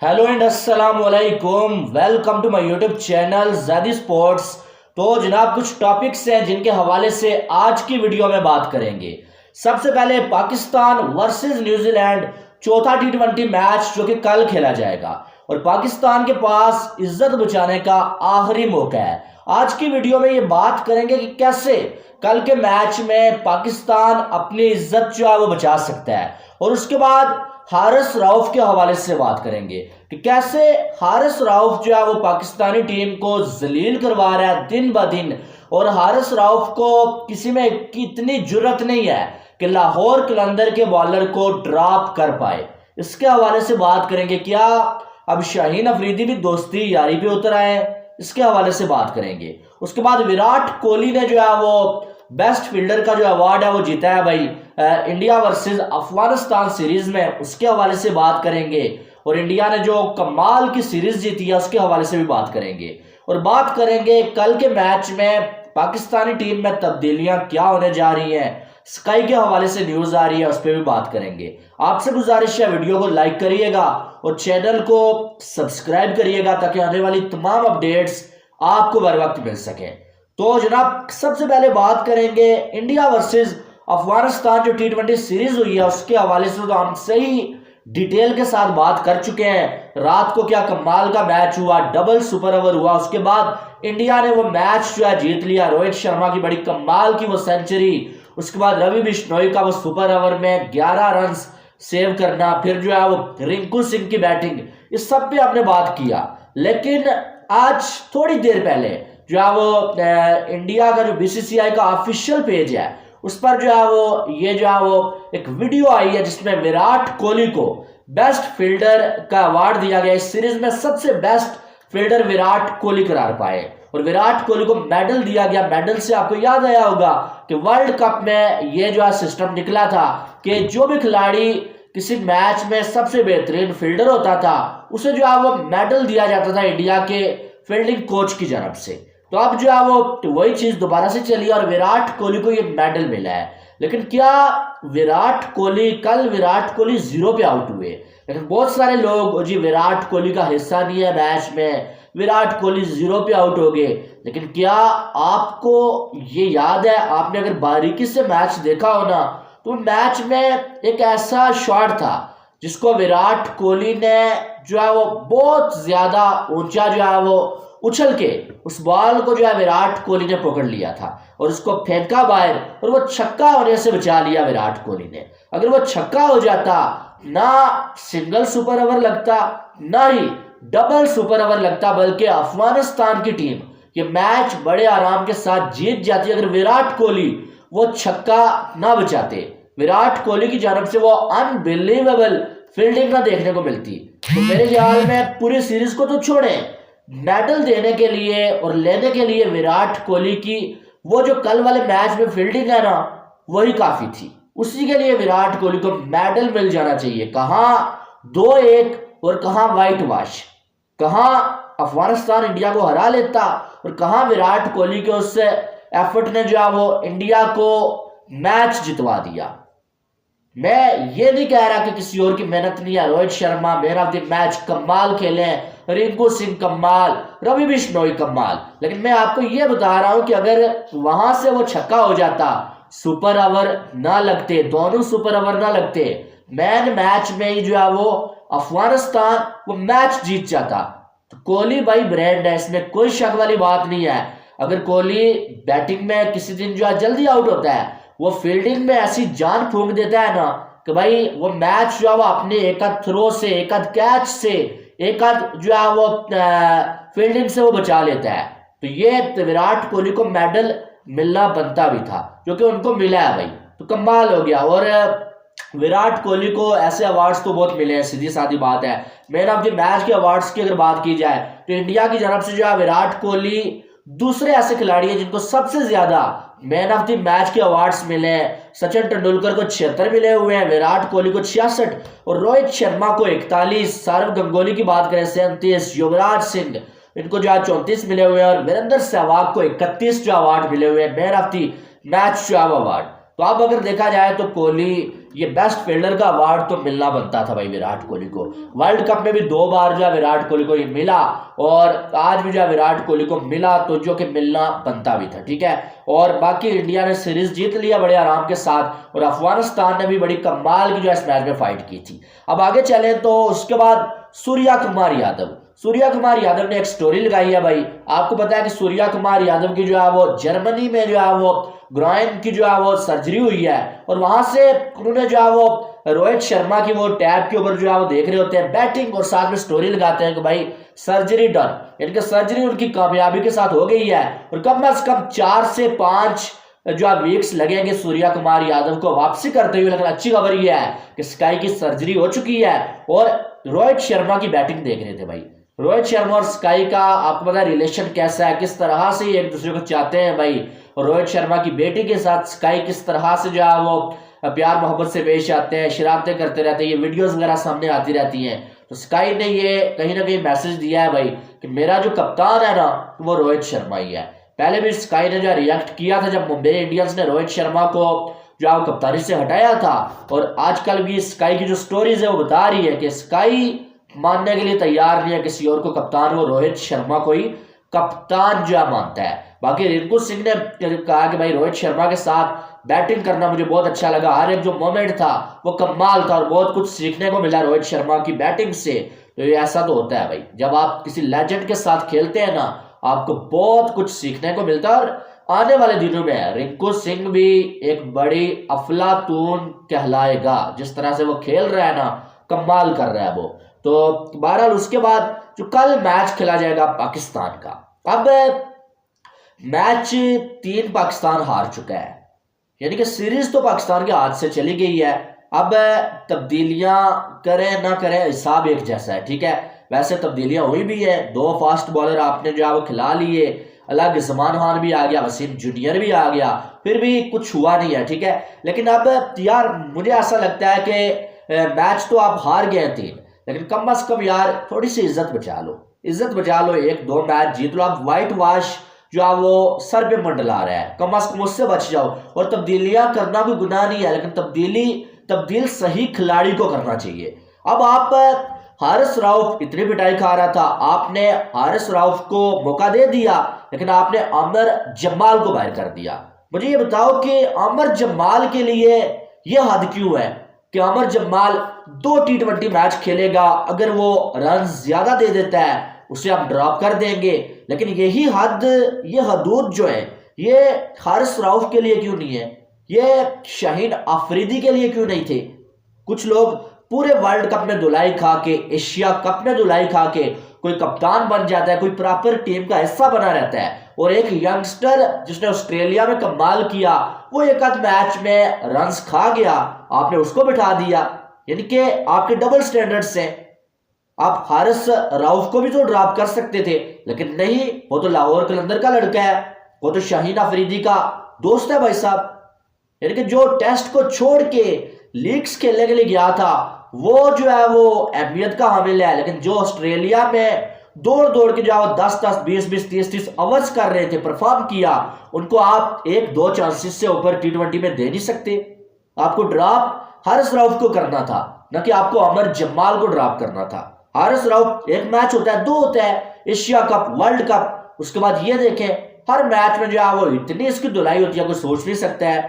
Hello and अस्सलाम वालेकुम। Welcome to my YouTube channel Zadi sports. तो जनाब कुछ टॉपिक्स हैं जिनके हवाले से आज की वीडियो में बात करेंगे। सबसे पहले पाकिस्तान वर्सेस न्यूजीलैंड चौथा टी20 मैच जो कि कल खेला जाएगा और पाकिस्तान के पास इज्जत बचाने का आखिरी मौका है। आज की वीडियो में ये बात करेंगे कि कैसे कल के मैच में पाकिस्तान अपनी इज्जत जो है वो बचा सकता है और उसके बाद हारिस रऊफ के हवाले से बात करेंगे कि कैसे हारिस रऊफ जो है वो पाकिस्तानी टीम को जलील करवा रहा है दिन ब दिन और हारिस रऊफ को किसी में इतनी जुर्रत नहीं है कि लाहौर कलंदर के बॉलर को ड्रॉप कर पाए। इसके हवाले से बात करेंगे। क्या अब शाहीन अफरीदी भी दोस्ती यारी पे उतर आए, इसके हवाले से बात करेंगे। उसके बाद विराट कोहली ने जो है वो बेस्ट फील्डर का जो अवार्ड है वो जीता है भाई इंडिया वर्सेस अफगानिस्तान सीरीज में, उसके हवाले से बात करेंगे। और इंडिया ने जो कमाल की सीरीज जीती है उसके हवाले से भी बात करेंगे और बात करेंगे कल के मैच में पाकिस्तानी टीम में तब्दीलियां क्या होने जा रही हैं। स्काई के हवाले से न्यूज आ रही है, उस पर भी बात करेंगे। आपसे गुजारिश है वीडियो को लाइक करिएगा और चैनल को सब्सक्राइब करिएगा ताकि आने वाली तमाम अपडेट्स आपको बर वक्त मिल सके। तो जनाब सबसे पहले बात करेंगे इंडिया वर्सेस अफगानिस्तान जो टी20 सीरीज हुई है उसके हवाले से। तो हम सही डिटेल के साथ बात कर चुके हैं। रात को क्या कमाल का मैच हुआ, डबल सुपर ओवर हुआ, उसके बाद इंडिया ने वो मैच जो है जीत लिया। रोहित शर्मा की बड़ी कमाल की वो सेंचुरी, उसके बाद रवि बिश्नोई का वो सुपर ओवर में 11 रन सेव करना, फिर जो है वो रिंकू सिंह की बैटिंग, इस सब पे हमने बात किया। लेकिन आज थोड़ी देर पहले जो है वो इंडिया का जो बीसीसीआई का ऑफिशियल पेज है उस पर जो है वो ये जो है वो एक वीडियो आई है जिसमें विराट कोहली को बेस्ट फील्डर का अवार्ड दिया गया। इस सीरीज में सबसे बेस्ट फील्डर विराट कोहली करार पाए और विराट कोहली को मेडल दिया गया। मेडल से आपको याद आया होगा कि वर्ल्ड कप में ये जो है सिस्टम निकला था कि जो भी खिलाड़ी किसी मैच में सबसे बेहतरीन फील्डर होता था उसे जो है वो मेडल दिया जाता था इंडिया के फील्डिंग कोच की जानब से। तो अब जो है वो वही चीज दोबारा से चली और विराट कोहली को ये मेडल मिला है। लेकिन क्या विराट कोहली कल 0 पे आउट हुए, लेकिन बहुत सारे लोग जी विराट कोहली का हिस्सा नहीं है मैच में, विराट कोहली 0 पे आउट हो गए। लेकिन क्या आपको ये याद है, आपने अगर बारीकी से मैच देखा हो ना तो मैच में एक ऐसा शॉट था जिसको विराट कोहली ने जो है वो बहुत ज्यादा ऊंचा जो है वो उछल के उस बॉल को जो है विराट कोहली ने पकड़ लिया था और उसको फेंका बाहर और वो छक्का होने से बचा लिया विराट कोहली ने। अगर वो छक्का हो जाता ना सिंगल सुपर ओवर लगता ना ही डबल सुपर ओवर लगता, बल्कि अफगानिस्तान की टीम ये मैच बड़े आराम के साथ जीत जाती अगर विराट कोहली वो छक्का ना बचाते। विराट कोहली की जानब से वो अनबिलीवेबल फील्डिंग ना देखने को मिलती। तो मेरे ख्याल में पूरी सीरीज को तो छोड़े, मेडल देने के लिए और लेने के लिए विराट कोहली की वो जो कल वाले मैच में फील्डिंग है ना वही काफी थी। उसी के लिए विराट कोहली को मेडल मिल जाना चाहिए। कहां 2-1 और कहां वाइट वॉश, कहां अफगानिस्तान इंडिया को हरा लेता और कहां विराट कोहली के उस एफर्ट ने जो है वो इंडिया को मैच जितवा दिया। मैं ये नहीं कह रहा कि किसी और की मेहनत नहीं है। Rohit Sharma man of the match कमाल खेले, रिंकू सिंह कमाल, रवि बिश्नोई कमाल, लेकिन मैं आपको ये बता रहा हूं कि अगर वहां से वो छक्का हो जाता, सुपर ओवर ना लगते, दोनों सुपर ओवर ना लगते, मैन मैच में ही जो है वो अफगानिस्तान वो मैच जीत जाता। तो कोहली भाई ब्रांड है, इसमें कोई शक वाली बात नहीं है। अगर कोहली बैटिंग में किसी दिन जो है जल्दी आउट होता है, वो फील्डिंग में ऐसी जान फूंक देता है ना कि भाई वो मैच जो है वो अपने एक आध थ्रो से, एक आध कैच से, एक आध जो है वो फील्डिंग से वो बचा लेता है। तो ये विराट कोहली को मेडल मिलना बनता भी था जो कि उनको मिला है भाई, तो कमाल हो गया। और विराट कोहली को ऐसे अवार्ड्स तो बहुत मिले हैं, सीधी सादी बात है। मैन ऑफ द मैच के अवार्ड्स की अगर बात की जाए तो इंडिया की जानब से जो है विराट कोहली दूसरे ऐसे खिलाड़ी हैं जिनको सबसे ज्यादा मैन ऑफ द मैच के अवार्ड्स मिले हैं। सचिन तेंदुलकर को 76 मिले हुए हैं, विराट कोहली को 66 और रोहित शर्मा को 41, सौरव गंगोली की बात करें 37, युवराज सिंह इनको जो है 34 मिले हुए हैं और वीरेंद्र सहवाग को 31 जो अवार्ड मिले हुए हैं मैन ऑफ द मैच जो अवार्ड। तो अब अगर देखा जाए तो कोहली ये बेस्ट फील्डर का अवार्ड तो मिलना बनता था भाई विराट कोहली को। वर्ल्ड कप में भी 2 बार जो है विराट कोहली को ये मिला और आज भी जो है विराट कोहली को मिला, तो जो कि मिलना बनता भी था, ठीक है। और बाकी इंडिया ने सीरीज जीत लिया बड़े आराम के साथ और अफगानिस्तान ने भी बड़ी कमाल की जो है इस मैच में फाइट की थी। अब आगे चले तो उसके बाद सूर्या कुमार यादव ने एक स्टोरी लगाई है भाई। आपको पता है कि सूर्या कुमार यादव की जो है वो जर्मनी में जो है वो ग्रोइन की जो है वो सर्जरी हुई है और वहां से उन्होंने जो है वो रोहित शर्मा की वो टैब के ऊपर जो है वो देख रहे होते हैं बैटिंग और साथ में स्टोरी लगाते हैं कि भाई सर्जरी डन, यानी कि सर्जरी उनकी कामयाबी के साथ हो गई है और कम से कम 4 से 5 जो है वीक्स लगेंगे सूर्या कुमार यादव को वापसी करते हुए। लेकिन अच्छी खबर यह है कि स्काई की सर्जरी हो चुकी है और रोहित शर्मा की बैटिंग देख रहे थे भाई। रोहित शर्मा और स्काई का आपको पता है रिलेशन कैसा है, किस तरह से एक दूसरे को चाहते हैं भाई। और रोहित शर्मा की बेटी के साथ स्काई किस तरह से जो है वो प्यार मोहब्बत से पेश आते हैं, शरारतें करते रहते हैं, ये वीडियोस वगैरह सामने आती रहती हैं। तो स्काई ने ये कहीं ना कहीं मैसेज दिया है भाई कि मेरा जो कप्तान है ना वो रोहित शर्मा ही है। पहले भी स्काई ने जो रिएक्ट किया था जब मुंबई इंडियंस ने रोहित शर्मा को जो है कप्तानी से हटाया था, और आजकल भी स्काई की जो स्टोरीज है वो बता रही है कि स्काई मानने के लिए तैयार नहीं है किसी और को कप्तान, वो रोहित शर्मा को ही कप्तान जो है मानता है। बाकी रिंकू सिंह ने कहा कि भाई रोहित शर्मा के साथ बैटिंग करना मुझे बहुत अच्छा लगा, हर एक जो मोमेंट था वो कमाल था और बहुत कुछ सीखने को मिला रोहित शर्मा की बैटिंग से। तो ये ऐसा तो होता है भाई, जब आप किसी लेजेंड के साथ खेलते हैं ना आपको बहुत कुछ सीखने को मिलता है। और आने वाले दिनों में रिंकू सिंह भी एक बड़ी अफलातून कहलाएगा, जिस तरह से वो खेल रहा है ना कमाल कर रहा है वो। तो बहरहाल उसके बाद जो कल मैच खेला जाएगा पाकिस्तान का, अब मैच 3 पाकिस्तान हार चुका है, यानी कि सीरीज तो पाकिस्तान के हाथ से चली गई है। अब तब्दीलियां करें ना करें हिसाब एक जैसा है, ठीक है। वैसे तब्दीलियां हुई भी है, 2 फास्ट बॉलर आपने जो है वो खिला लिए, अलग जमान खान भी आ गया, वसीम जूनियर भी आ गया, फिर भी कुछ हुआ नहीं है, ठीक है। लेकिन अब यार मुझे ऐसा लगता है कि मैच तो आप हार गए 3, लेकिन कम से कम यार थोड़ी सी इज्जत बचा लो, 1-2 मैच जीत लो। आप व्हाइट वॉश जो है वो सर पे मंडला रहा है, कम से कम उससे बच जाओ। और तब्दीलियां करना कोई गुनाह नहीं है, लेकिन तब्दील सही खिलाड़ी को करना चाहिए। अब आप हारिस रऊफ इतनी पिटाई खा रहा था, आपने हारिस रऊफ को मौका दे दिया, लेकिन आपने आमिर जमाल को बाहर कर दिया। मुझे ये बताओ कि आमिर जमाल के लिए यह हद क्यों है कि आमिर जमाल 2 T20 मैच खेलेगा, अगर वो रन ज्यादा दे देता है उसे हम ड्रॉप कर देंगे, लेकिन यही हद, ये हदूद जो है ये हारिस रऊफ के लिए क्यों नहीं है, ये शाहीन अफरीदी के लिए क्यों नहीं थे। कुछ लोग पूरे वर्ल्ड कप में धुलाई खा के, एशिया कप में धुलाई खा के कोई कप्तान बन जाता है, कोई प्रॉपर टीम का हिस्सा बना रहता है, और एक यंगस्टर जिसने ऑस्ट्रेलिया में कमाल किया वो एक आध मैच में रन्स खा गया, आपने उसको बिठा दिया। यानी कि आपके डबल स्टैंडर्ड्स हैं। आप हारिस रऊफ को भी तो ड्रॉप कर सकते थे, लेकिन नहीं, वो तो लाहौर कलंदर का लड़का है, वो तो शाहीन अफरीदी का दोस्त है भाई साहब। यानी कि जो टेस्ट को छोड़ के लीग्स खेलने के लिए गया था वो जो है वो अहमियत का हामिल है, लेकिन जो ऑस्ट्रेलिया में दौड़ दौड़ के जाओ 10-10, 20-20, 30-30 ओवर्स कर रहे थे, परफॉर्म किया, उनको आप 1-2 चांसेस से ऊपर T20 में दे नहीं सकते। आपको ड्रॉप हारिस रऊफ को करना था, न कि आपको आमिर जमाल को ड्रॉप करना था। हारिस रऊफ एक मैच होता है, 2 होता है, एशिया कप, वर्ल्ड कप, उसके बाद ये देखें हर मैच में जो है वो इतनी इसकी धुलाई होती है, कोई सोच नहीं सकता है।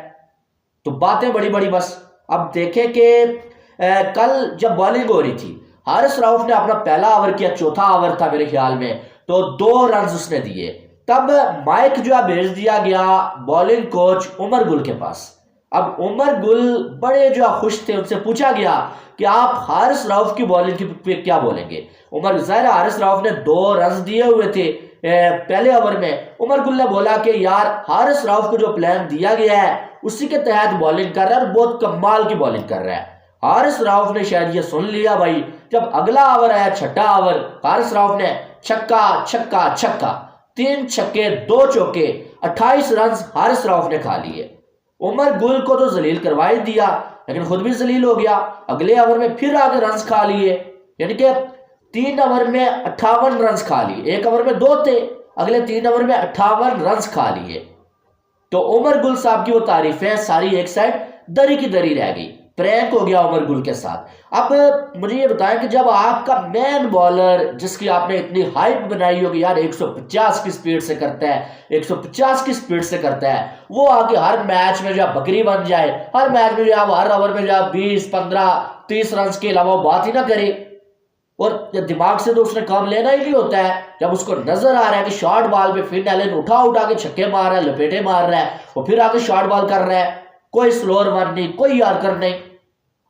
तो बातें बड़ी बड़ी बस। अब देखें कि कल जब बॉलिंग हो रही थी, हारिस रऊफ ने अपना पहला ओवर किया, चौथा ओवर था मेरे ख्याल में, तो 2 रन उसने दिए। तब माइक जो है भेज दिया गया बॉलिंग कोच उमर गुल के पास। अब उमर गुल बड़े जो है खुश थे, उनसे पूछा गया कि आप हारिस रऊफ की बॉलिंग पे क्या बोलेंगे। उमर ज़ाहिर हारिस रऊफ ने 2 रन दिए हुए थे पहले ओवर में। उमर गुल ने बोला कि यार हारिस रऊफ को जो प्लान दिया गया है उसी के तहत बॉलिंग कर रहा है और बहुत कमाल की बॉलिंग कर रहा है। हारिस रऊफ ने शायद ये सुन लिया भाई। जब अगला ओवर आया, छठा ओवर, हारिस रऊफ ने छक्का छक्का छक्का, 3 छक्के 2 चौके, 28 रन हारिस रऊफ ने खा लिए। उमर गुल को तो जलील करवा ही दिया, लेकिन खुद भी जलील हो गया। अगले ओवर में फिर आगे रन खा लिए, यानी कि 3 ओवर में 58 रन खा लिए। 1 ओवर में 2 थे, अगले 3 ओवर में 58 रन खा लिए। तो उमर गुल साहब की वो तारीफें सारी एक साइड दरी की दरी रह गई, प्रैंक हो गया उमर गुल के साथ। अब मुझे ये बताएं कि जब आपका मैन बॉलर जिसकी आपने इतनी हाइप बनाई होगी यार 150 की स्पीड से करता है, 150 की स्पीड से करता है, वो आके हर मैच में जो बकरी बन जाए, हर मैच में जो हर ओवर में जो 20 15 30 रन के अलावा बात ही ना करे, और दिमाग से तो उसने काम लेना ही नहीं होता है। जब उसको नजर आ रहा है कि शॉर्ट बॉल पे फिन एलन उठा उठा के छक्के मार रहा है, लपेटे मार रहा है, और फिर आके शॉर्ट बॉल कर रहा है, कोई स्लोअर वन नहीं, कोई यार्कर नहीं,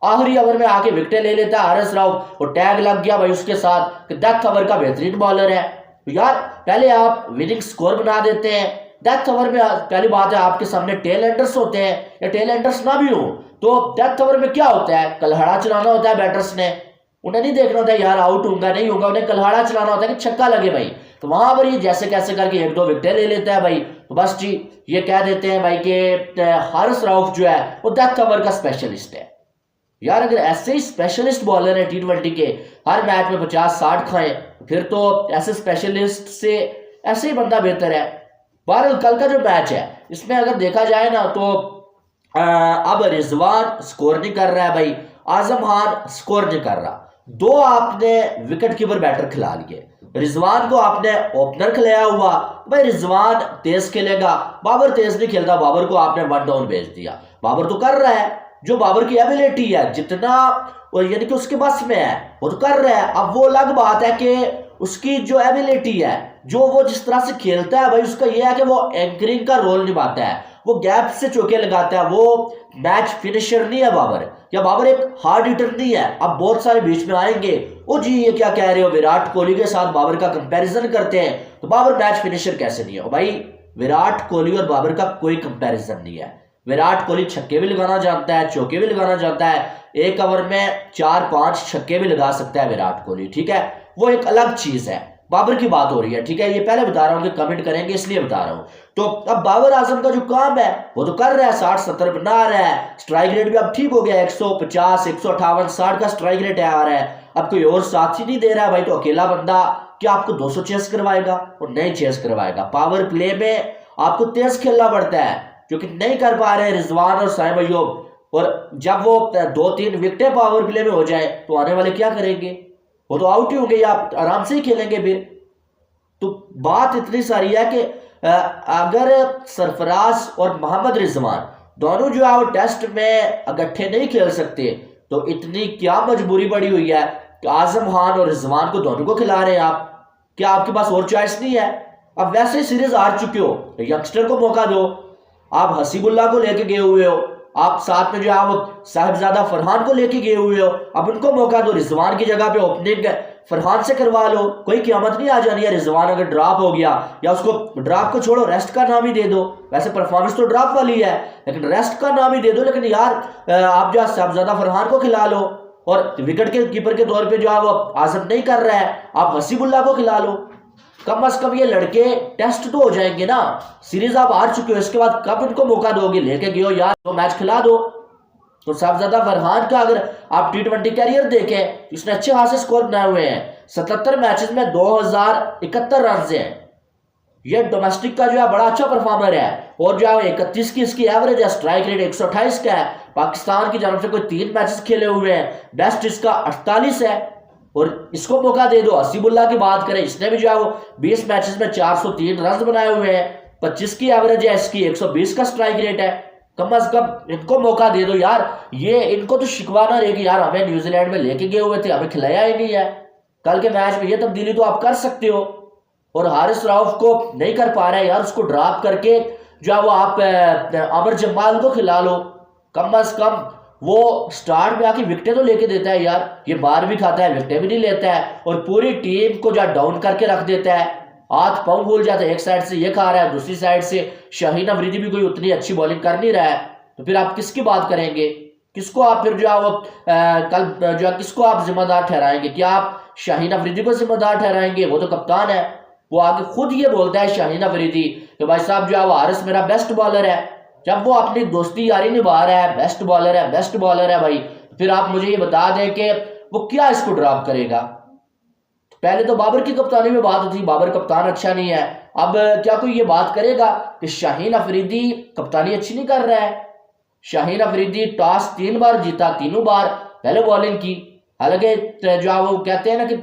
आखिरी ओवर में आके विकेट ले लेता है हरीश राव, और टैग लग गया भाई उसके साथ कि डेथ ओवर का बेहतरीन बॉलर है। तो यार पहले आप विनिंग स्कोर बना देते हैं, डेथ ओवर में पहली बात है आपके सामने टेल एंडर्स होते हैं, या टेल एंडर्स ना भी हो तो डेथ ओवर में क्या होता है, कलहड़ा चलाना होता है बैटर्स ने, उन्हें नहीं देखना होता है यार आउट होगा नहीं होगा, उन्हें कलहाड़ा चलाना होता है कि छक्का लगे भाई। तो वहां पर ये जैसे कैसे करके 1-2 विकेट ले लेता है भाई। तो बस जी ये कह देते हैं भाई कि हारिस राउफ जो है वो डेथ ओवर का स्पेशलिस्ट है। यार अगर ऐसे ही स्पेशलिस्ट बॉलर है T20 के, हर मैच में 50-60 खाए, फिर तो ऐसे स्पेशलिस्ट से ऐसे ही बंदा बेहतर है। बहरहाल कल का जो मैच है इसमें अगर देखा जाए ना तो अब रिजवान स्कोर नहीं कर रहा है भाई, आजम खान स्कोर नहीं कर रहा, दो आपने विकेट कीपर बैटर खिला लिए, रिजवान को आपने ओपनर खिलाया हुआ, भाई रिजवान तेज खेलेगा, बाबर तेज नहीं खेलता, बाबर को आपने वन डाउन भेज दिया। बाबर तो कर रहा है जो बाबर की एबिलिटी है, जितना यानी कि उसके बस में है वो तो कर रहा है। अब वो अलग बात है कि उसकी जो एबिलिटी है, जो वो जिस तरह से खेलता है भाई, उसका ये है कि वो एंकरिंग का रोल निभाता है, वो गैप से चौके लगाता है, वो मैच फिनिशर नहीं है बाबर, या बाबर एक हार्ड हिटर नहीं है। अब बहुत सारे बीच में आएंगे ओ जी ये क्या कह रहे हो, विराट कोहली के साथ बाबर का कंपैरिजन करते हैं तो बाबर मैच फिनिशर कैसे नहीं है। भाई विराट कोहली और बाबर का कोई कंपैरिजन नहीं है। विराट कोहली छक्के भी लगाना जानता है, चौके भी लगाना जानता है, एक ओवर में 4-5 छक्के भी लगा सकता है विराट कोहली, ठीक है, वो एक अलग चीज है। बाबर की बात हो रही है, ठीक है, ये पहले बता रहा हूं कि कमेंट करेंगे इसलिए बता रहा हूं। तो अब बाबर आजम का जो काम है वो तो कर रहा है, 60-70 बना रहा है, स्ट्राइक रेट भी अब ठीक हो गया, 150 158 60 का स्ट्राइक रेट आ रहा है। अब कोई और साथ ही नहीं दे रहा है भाई, तो अकेला बंदा क्या आपको 200 चेस करवाएगा? और नहीं चेस करवाएगा। पावर प्ले में आपको तेज खेलना पड़ता है, जो कि नहीं कर पा रहे हैं रिजवान और साइम अय्यूब। और जब वो 2-3 विकेटें पावर प्ले में हो जाए तो आने वाले क्या करेंगे, वो तो आउट ही होंगे, आप आराम से ही खेलेंगे फिर। तो बात इतनी सारी है कि अगर सरफराज और मोहम्मद रिजवान दोनों जो है वो टेस्ट में इकट्ठे नहीं खेल सकते तो इतनी क्या मजबूरी पड़ी हुई है कि आजम खान और रिजवान को दोनों को खिला रहे हैं आप? क्या आपके पास और चॉइस नहीं है? अब वैसे ही सीरीज हार चुके हो तो यंगस्टर को मौका दो। आप हसीबुल्ला को लेके गए हुए हो, आप साथ में जो है वो साहिबजादा फरहान को लेके गए हुए हो, अब उनको मौका दो, रिजवान की जगह पे ओपनिंग फरहान से करवा लो, कोई क़यामत नहीं आ जानी है। रिजवान अगर ड्रॉप हो गया, या उसको ड्रॉप को छोड़ो रेस्ट का नाम ही दे दो, वैसे परफॉर्मेंस तो ड्रॉप वाली है लेकिन रेस्ट का नाम ही दे दो। लेकिन यार आप जो है साहिबजादा फरहान को खिला लो, और विकेट के कीपर के तौर पे जो है वो आजम नहीं कर रहा है, आप हसीबुल्ला को खिला लो। कम से कम ये लड़के टेस्ट तो हो जाएंगे ना। सीरीज आप हार चुके हो, इसके बाद कब इनको मौका दोगे? लेके गए हो यार, तो मैच खिला दो। तो साहिबजादा फरहान का अगर आप T20 कैरियर देखें, इसने अच्छे खासे स्कोर बनाए हुए हैं, 77 मैचेस में 2071 रन हैं। ये डोमेस्टिक का जो है बड़ा अच्छा परफॉर्मर है, और जो है 31 की इसकी एवरेज है, स्ट्राइक रेट 128 का है। पाकिस्तान की जानब से कोई 3 मैचेस खेले हुए हैं, बेस्ट इसका 48 है, और इसको मौका दे दो। हसीबुल्ला की बात करें, इसने भी जो है वो 20 मैचेस में 403 रन बनाए हुए हैं, 25 की एवरेज है इसकी, 120 का स्ट्राइक रेट है। कम से कम इनको मौका दे दो यार। ये इनको तो शिकवाना रहेगी यार, हमें न्यूजीलैंड में लेके गए हुए थे, हमें खिलाया ही नहीं है। कल के मैच में ये तब्दीली तो आप कर सकते हो, और हारिस राउफ को नहीं कर पा रहे हैं यार, उसको ड्रॉप करके जो है वो आप अमर जम्बाल को खिला लो। कम से कम वो स्टार्ट में आके विकेटें तो लेके देता है यार, ये बार भी खाता है, विकेटें भी नहीं लेता है, और पूरी टीम को जो डाउन करके रख देता है, हाथ पाँव भूल जाता है। एक साइड से ये खा रहा है, दूसरी साइड से शाहीन अफरीदी भी कोई उतनी अच्छी बॉलिंग कर नहीं रहा है, तो फिर आप किसकी बात करेंगे? किसको आप फिर जो है वो कल जो है किसको आप जिम्मेदार ठहराएंगे? क्या आप शाहीन अफरीदी को जिम्मेदार ठहराएंगे? वो तो कप्तान है, वो आगे खुद ये बोलता है शाहीन अफरीदी कि भाई साहब जो है वो हारिस मेरा बेस्ट बॉलर है। जब वो अपनी दोस्ती यारी निभा रहा है, बेस्ट बॉलर है, बेस्ट बॉलर है भाई, फिर आप मुझे ये बता दें कि वो क्या इसको ड्रॉप करेगा? पहले तो बाबर की कप्तानी में बात होती, बाबर कप्तान अच्छा नहीं है। अब क्या कोई ये बात करेगा कि शाहीन अफरीदी कप्तानी अच्छी नहीं कर रहा है? शाहीन अफरीदी टॉस 3 बार जीता, तीनों बार पहले बॉलिंग की। हालांकि जो वो कहते हैं ना कि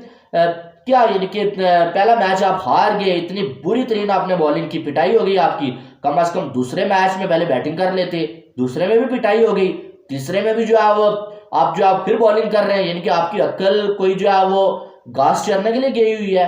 क्या यानी कि पहला मैच आप हार गए, इतनी बुरी तरीन आपने बॉलिंग की, पिटाई हो गई आपकी। कम से कम दूसरे मैच में पहले बैटिंग कर लेते, दूसरे में भी पिटाई हो गई, तीसरे में भी जो है वो आप फिर बॉलिंग कर रहे हैं, यानी कि आपकी अक्ल कोई जो है वो घास चरने के लिए गई हुई है।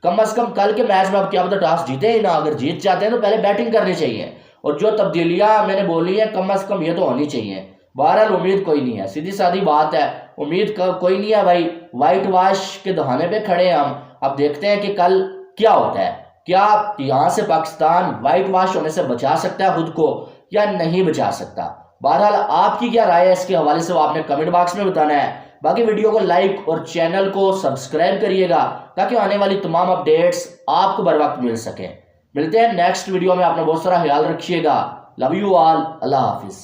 कम से कम कल के मैच में आप क्या पता टॉस जीते ही ना, अगर जीत जाते हैं तो पहले बैटिंग करनी चाहिए। और जो तब्दीलियां मैंने बोली है कम से कम ये तो होनी चाहिए। बहरहाल उम्मीद कोई नहीं है, सीधी सादी बात है, उम्मीद कोई नहीं है भाई। वाइट वॉश के दहाने पे खड़े हैं हम। अब देखते हैं कि कल क्या होता है, क्या यहाँ से पाकिस्तान वाइट वॉश होने से बचा सकता है खुद को या नहीं बचा सकता। बहरहाल आपकी क्या राय है इसके हवाले से वो आपने कमेंट बॉक्स में बताना है। बाकी वीडियो को लाइक और चैनल को सब्सक्राइब करिएगा ताकि आने वाली तमाम अपडेट्स आपको बर वक्त मिल सके। मिलते हैं नेक्स्ट वीडियो में, अपना बहुत सारा ख्याल रखिएगा। Love you all, Allah Hafiz.